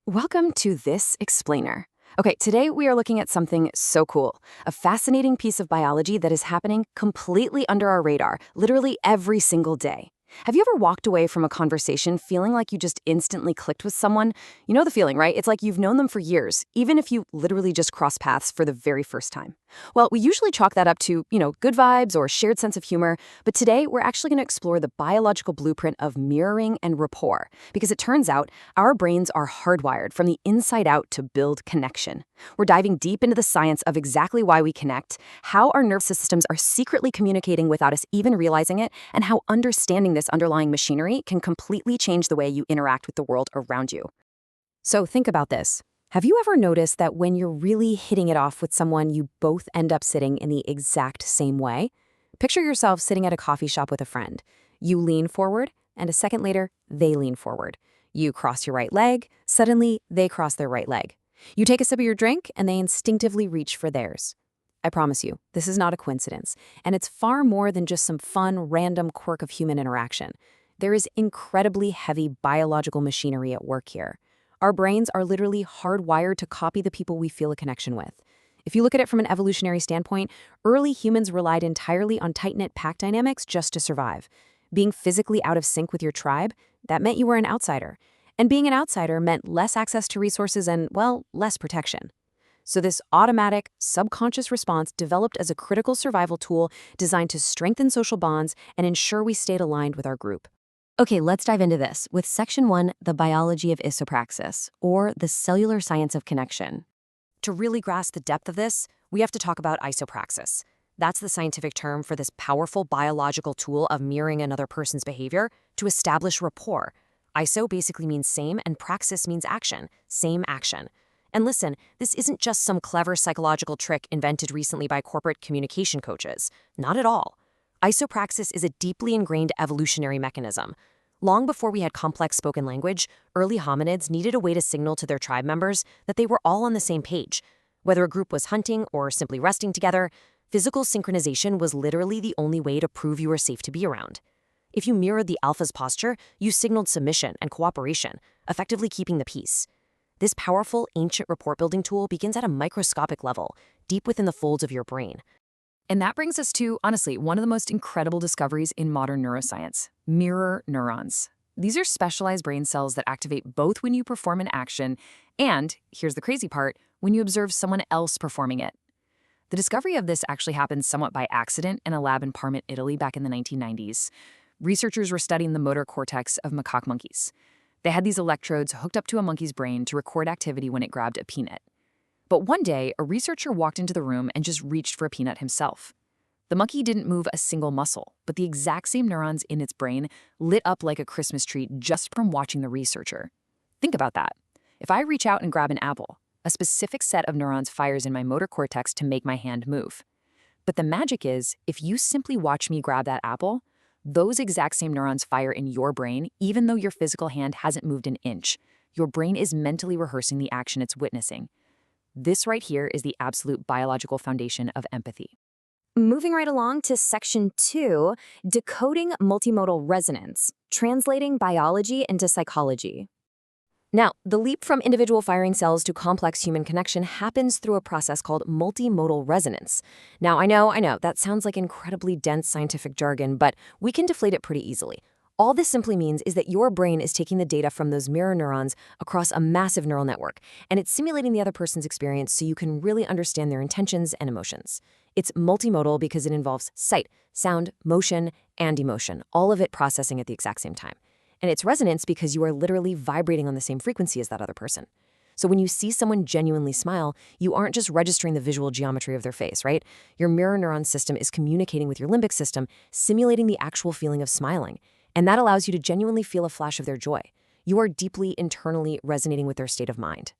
Welcome to This Explainer. Okay, today we are looking at something so cool, a fascinating piece of biology that is happening completely under our radar, literally every single day. Have you ever walked away from a conversation feeling like you just instantly clicked with someone? You know the feeling, right? It's like you've known them for years, even if you literally just cross paths for the very first time. Well, we usually chalk that up to, good vibes or shared sense of humor, but today we're actually going to explore the biological blueprint of mirroring and rapport, because it turns out our brains are hardwired from the inside out to build connection. We're diving deep into the science of exactly why we connect, how our nervous systems are secretly communicating without us even realizing it, and how understanding this underlying machinery can completely change the way you interact with the world around you. So think about this. Have you ever noticed that when you're really hitting it off with someone, you both end up sitting in the exact same way? Picture yourself sitting at a coffee shop with a friend. You lean forward, and a second later, they lean forward. You cross your right leg, suddenly they cross their right leg. You take a sip of your drink, and they instinctively reach for theirs. I promise you, this is not a coincidence, and it's far more than just some fun, random quirk of human interaction. There is incredibly heavy biological machinery at work here. Our brains are literally hardwired to copy the people we feel a connection with. If you look at it from an evolutionary standpoint, early humans relied entirely on tight-knit pack dynamics just to survive. Being physically out of sync with your tribe, that meant you were an outsider. And being an outsider meant less access to resources and, well, less protection. So this automatic, subconscious response developed as a critical survival tool designed to strengthen social bonds and ensure we stayed aligned with our group. Okay, let's dive into this with Section 1, the biology of isopraxis, or the cellular science of connection. To really grasp the depth of this, we have to talk about isopraxis. That's the scientific term for this powerful biological tool of mirroring another person's behavior to establish rapport. Iso basically means same, and praxis means action, same action. And listen, this isn't just some clever psychological trick invented recently by corporate communication coaches. Not at all. Isopraxis is a deeply ingrained evolutionary mechanism. Long before we had complex spoken language, early hominids needed a way to signal to their tribe members that they were all on the same page. Whether a group was hunting or simply resting together, physical synchronization was literally the only way to prove you were safe to be around. If you mirrored the alpha's posture, you signaled submission and cooperation, effectively keeping the peace. This powerful, ancient rapport-building tool begins at a microscopic level, deep within the folds of your brain. And that brings us to, honestly, one of the most incredible discoveries in modern neuroscience: mirror neurons. These are specialized brain cells that activate both when you perform an action and, here's the crazy part, when you observe someone else performing it. The discovery of this actually happened somewhat by accident in a lab in Parma, Italy back in the 1990s. Researchers were studying the motor cortex of macaque monkeys. They had these electrodes hooked up to a monkey's brain to record activity when it grabbed a peanut. But one day, a researcher walked into the room and just reached for a peanut himself. The monkey didn't move a single muscle, but the exact same neurons in its brain lit up like a Christmas tree just from watching the researcher. Think about that. If I reach out and grab an apple, a specific set of neurons fires in my motor cortex to make my hand move. But the magic is, if you simply watch me grab that apple, those exact same neurons fire in your brain even though your physical hand hasn't moved an inch. Your brain is mentally rehearsing the action it's witnessing. This right here is the absolute biological foundation of empathy. Moving right along to Section 2, decoding multimodal resonance, translating biology into psychology. Now, the leap from individual firing cells to complex human connection happens through a process called multimodal resonance. Now, I know, that sounds like incredibly dense scientific jargon, but we can deflate it pretty easily. All this simply means is that your brain is taking the data from those mirror neurons across a massive neural network, and it's simulating the other person's experience so you can really understand their intentions and emotions. It's multimodal because it involves sight, sound, motion, and emotion, all of it processing at the exact same time. And it's resonance because you are literally vibrating on the same frequency as that other person. So when you see someone genuinely smile, you aren't just registering the visual geometry of their face, right? Your mirror neuron system is communicating with your limbic system, simulating the actual feeling of smiling. And that allows you to genuinely feel a flash of their joy. You are deeply internally resonating with their state of mind.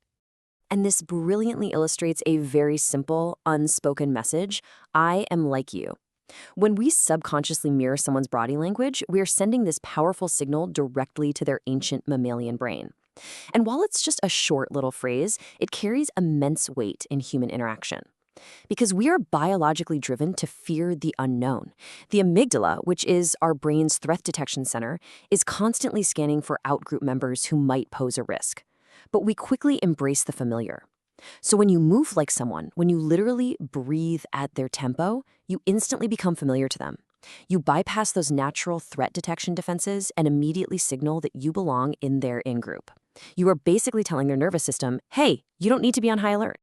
And this brilliantly illustrates a very simple, unspoken message: I am like you. When we subconsciously mirror someone's body language, we are sending this powerful signal directly to their ancient mammalian brain. And while it's just a short little phrase, it carries immense weight in human interaction. Because we are biologically driven to fear the unknown. The amygdala, which is our brain's threat detection center, is constantly scanning for outgroup members who might pose a risk. but we quickly embrace the familiar. So when you move like someone, when you literally breathe at their tempo, you instantly become familiar to them. You bypass those natural threat detection defenses and immediately signal that you belong in their in-group. You are basically telling their nervous system, hey, you don't need to be on high alert.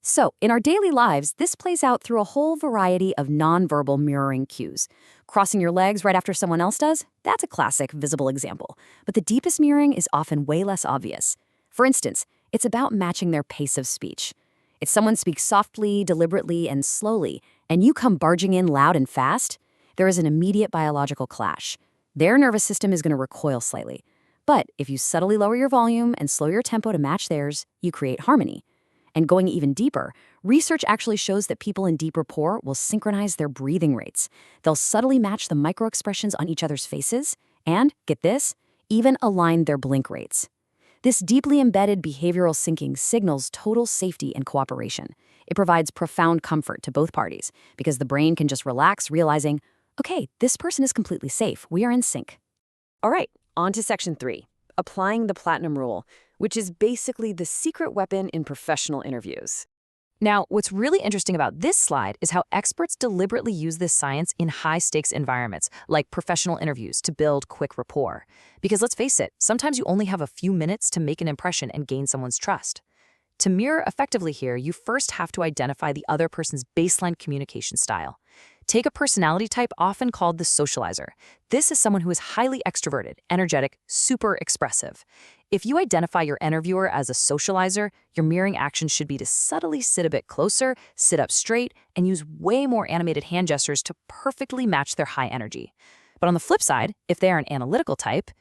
So, in our daily lives, this plays out through a whole variety of nonverbal mirroring cues. Crossing your legs right after someone else does? That's a classic, visible example. But the deepest mirroring is often way less obvious. For instance, it's about matching their pace of speech. If someone speaks softly, deliberately, and slowly, and you come barging in loud and fast, there is an immediate biological clash. Their nervous system is going to recoil slightly. But if you subtly lower your volume and slow your tempo to match theirs, you create harmony. And going even deeper, research actually shows that people in deep rapport will synchronize their breathing rates. They'll subtly match the microexpressions on each other's faces and, get this, even align their blink rates. This deeply embedded behavioral syncing signals total safety and cooperation. It provides profound comfort to both parties because the brain can just relax, realizing, okay, this person is completely safe. We are in sync. All right, on to section 3, applying the platinum rule, which is basically the secret weapon in professional interviews. Now, what's really interesting about this slide is how experts deliberately use this science in high-stakes environments, like professional interviews, to build quick rapport. Because let's face it, sometimes you only have a few minutes to make an impression and gain someone's trust. To mirror effectively here, you first have to identify the other person's baseline communication style. Take a personality type often called the socializer. This is someone who is highly extroverted, energetic, super expressive. If you identify your interviewer as a socializer, your mirroring action should be to subtly sit a bit closer, sit up straight, and use way more animated hand gestures to perfectly match their high energy. But on the flip side, if they are an analytical type,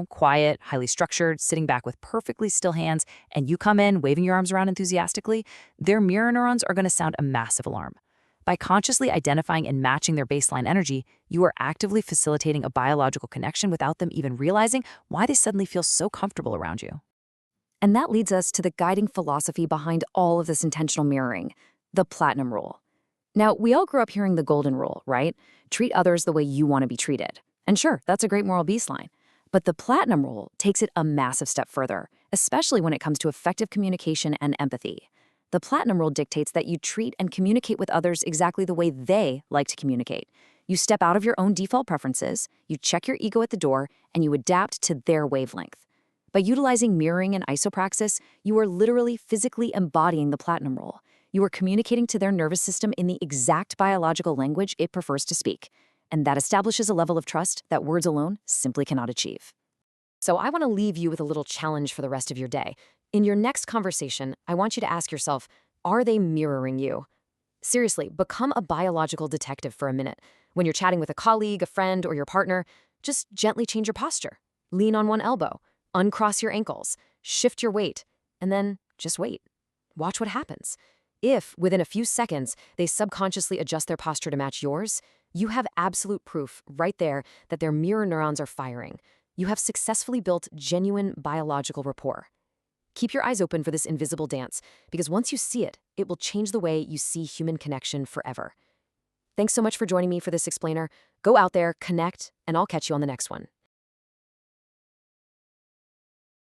quiet, highly structured, sitting back with perfectly still hands, and you come in waving your arms around enthusiastically, their mirror neurons are going to sound a massive alarm. By consciously identifying and matching their baseline energy, you are actively facilitating a biological connection without them even realizing why they suddenly feel so comfortable around you. And that leads us to the guiding philosophy behind all of this intentional mirroring, the platinum rule. Now, we all grew up hearing the golden rule, right? Treat others the way you want to be treated. And sure, that's a great moral baseline. But the platinum rule takes it a massive step further, especially when it comes to effective communication and empathy. The platinum rule dictates that you treat and communicate with others exactly the way they like to communicate. You step out of your own default preferences, you check your ego at the door, and you adapt to their wavelength. By utilizing mirroring and isopraxis, you are literally physically embodying the platinum rule. You are communicating to their nervous system in the exact biological language it prefers to speak. And that establishes a level of trust that words alone simply cannot achieve. So I want to leave you with a little challenge for the rest of your day. In your next conversation, I want you to ask yourself, are they mirroring you? Seriously, become a biological detective for a minute. When you're chatting with a colleague, a friend, or your partner, just gently change your posture. Lean on one elbow, uncross your ankles, shift your weight, and then just wait. Watch what happens. If, within a few seconds, they subconsciously adjust their posture to match yours, you have absolute proof right there that their mirror neurons are firing. You have successfully built genuine biological rapport. Keep your eyes open for this invisible dance, because once you see it, it will change the way you see human connection forever. Thanks so much for joining me for this explainer. Go out there, connect, and I'll catch you on the next one.